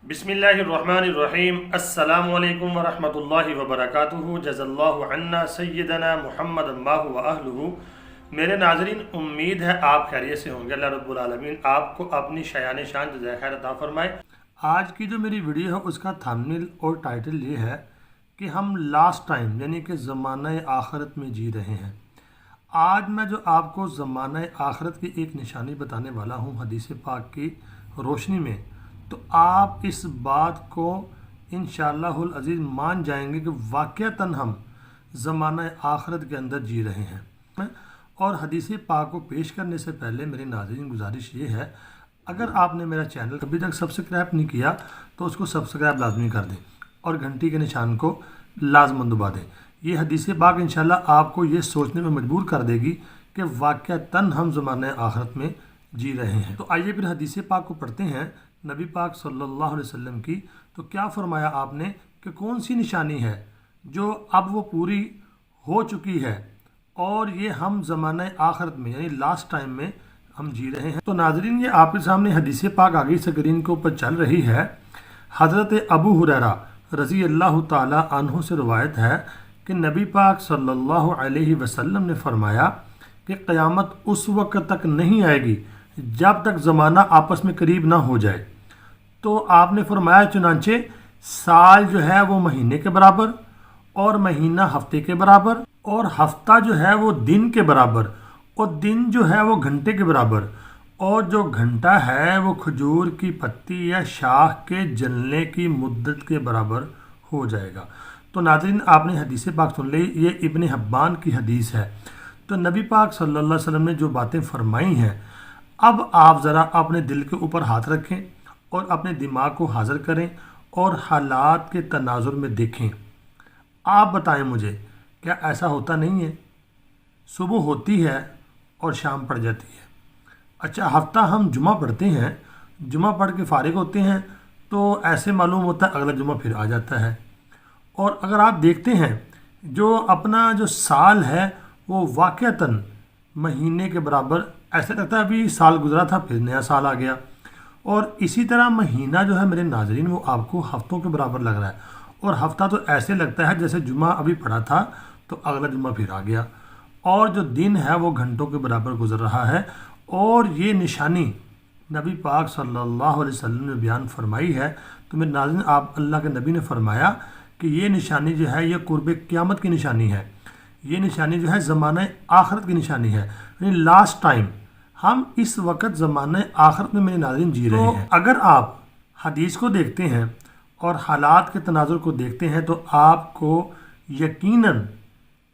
बिस्मिल्लाहिर्रहमानिर्रहीम। अस्सलामु अलैकुम वरहमतुल्लाहि वबरकातुहू। जज़ल्लाहु अन्ना सय्यदना मुहम्मद अम्माहु व अहलुहू। मेरे नाज़रीन, उम्मीद है आप खैरियत से होंगे। अल्लाह रब्बुल आलमीन आपको अपनी शायान शान जज़ाए खैर अता फरमाए। आज की जो मेरी वीडियो है उसका थंबनेल और टाइटल ये है कि हम लास्ट टाइम यानी कि ज़माना आखिरत में जी रहे हैं। आज मैं जो आपको ज़माना आखिरत की एक निशानी बताने वाला हूँ हदीस पाक की रोशनी में, तो आप इस बात को इंशाअल्लाहुल अज़ीज़ मान जाएंगे कि वाक़अतन हम ज़माना आखिरत के अंदर जी रहे हैं। और हदीस पाक को पेश करने से पहले मेरी नाज़रीन गुजारिश ये है, अगर आपने मेरा चैनल अभी तक सब्सक्राइब नहीं किया तो उसको सब्सक्राइब लाजमी कर दें और घंटी के निशान को लाजमन दबा दें। ये हदीस पाक इंशाअल्लाह आपको ये सोचने में मजबूर कर देगी कि वाक़अतन हम ज़माना आखिरत में जी रहे हैं। तो आइए फिर हदीस पाक को पढ़ते हैं नबी पाक सल्लल्लाहु अलैहि वसल्लम की। तो क्या फरमाया आपने कि कौन सी निशानी है जो अब वो पूरी हो चुकी है और ये हम ज़माना आखिरत में यानी लास्ट टाइम में हम जी रहे हैं। तो नाज़रीन, ये आपके सामने हदीस पाक आगे स्क्रीन के ऊपर चल रही है। हज़रत अबू हुरैरा रज़ी अल्लाह ताला अन्हु से रवायत है कि नबी पाक सल्लल्लाहु अलैहि वसल्लम ने फरमाया कि क़यामत उस वक्त तक नहीं आएगी जब तक ज़माना आपस में करीब ना हो जाए। तो आपने फरमाया चुनांचे साल जो है वो महीने के बराबर और महीना हफ्ते के बराबर और हफ्ता जो है वो दिन के बराबर और दिन जो है वो घंटे के बराबर और जो घंटा है वो खजूर की पत्ती या शाख के जलने की मुद्दत के बराबर हो जाएगा। तो नाज़रीन, आपने हदीस पाक सुन ली, ये इब्न हिब्बान की हदीस है। तो नबी पाक सल्लल्लाहु अलैहि वसल्लम ने जो बातें फरमाई हैं, अब आप ज़रा अपने दिल के ऊपर हाथ रखें और अपने दिमाग को हाज़िर करें और हालात के तनाजुर में देखें। आप बताएं मुझे, क्या ऐसा होता नहीं है? सुबह होती है और शाम पड़ जाती है। अच्छा, हफ्ता हम जुमा पढ़ते हैं, जुमा पढ़ के फारिग होते हैं तो ऐसे मालूम होता है अगला जुमा फिर आ जाता है। और अगर आप देखते हैं जो अपना जो साल है वो वाक़अतन महीने के बराबर, ऐसा लगता है अभी साल गुजरा था फिर नया साल आ गया। और इसी तरह महीना जो है मेरे नाज़रीन वो आपको हफ्तों के बराबर लग रहा है और हफ्ता तो ऐसे लगता है जैसे जुमा अभी पड़ा था तो अगला जुमा फिर आ गया। और जो दिन है वो घंटों के बराबर गुजर रहा है। और ये निशानी नबी पाक सल्लल्लाहु अलैहि वसल्लम ने बयान फरमाई है। तो मेरे नाज़रीन, आप अल्लाह के नबी ने फरमाया कि ये निशानी जो है ये कुर्ब क़यामत की निशानी है। ये निशानी जो है ज़माना आखिरत की निशानी है, यानी लास्ट टाइम हम इस वक्त ज़माना आखिरत में मेरे नाज़रीन जी रहे हैं। अगर आप हदीस को देखते हैं और हालात के तनाजुर को देखते हैं तो आपको यकीनन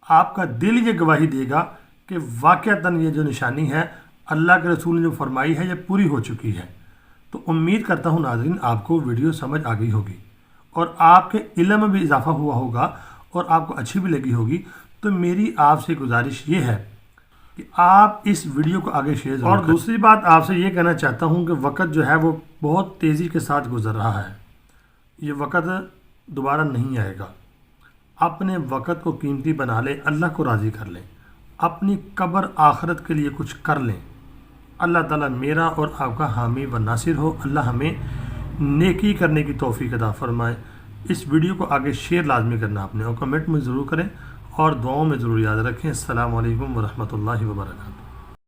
आपका दिल ये गवाही देगा कि वाक़अतन ये जो निशानी है अल्लाह के रसूल ने जो फरमाई है ये पूरी हो चुकी है। तो उम्मीद करता हूँ नाज़रीन आपको वीडियो समझ आ गई होगी और आपके इल्म में भी इजाफ़ा हुआ होगा और आपको अच्छी भी लगी होगी। तो मेरी आपसे गुजारिश ये है कि आप इस वीडियो को आगे शेयर करें। और दूसरी बात आपसे ये कहना चाहता हूँ कि वक्त जो है वो बहुत तेज़ी के साथ गुजर रहा है। ये वक्त दोबारा नहीं आएगा। अपने वक्त को कीमती बना लें, अल्लाह को राज़ी कर लें, अपनी कब्र आखिरत के लिए कुछ कर लें। अल्लाह ताला मेरा और आपका हामी व नासिर हो। अल्लाह हमें नेकी करने की तौफीक अता फरमाए। इस वीडियो को आगे शेयर लाजमी करना आपने और कमेंट में ज़रूर करें और दुआओं में ज़रूर याद रखें। अस्सलामु अलैकुम व रहमतुल्लाहि व बरकातुहू।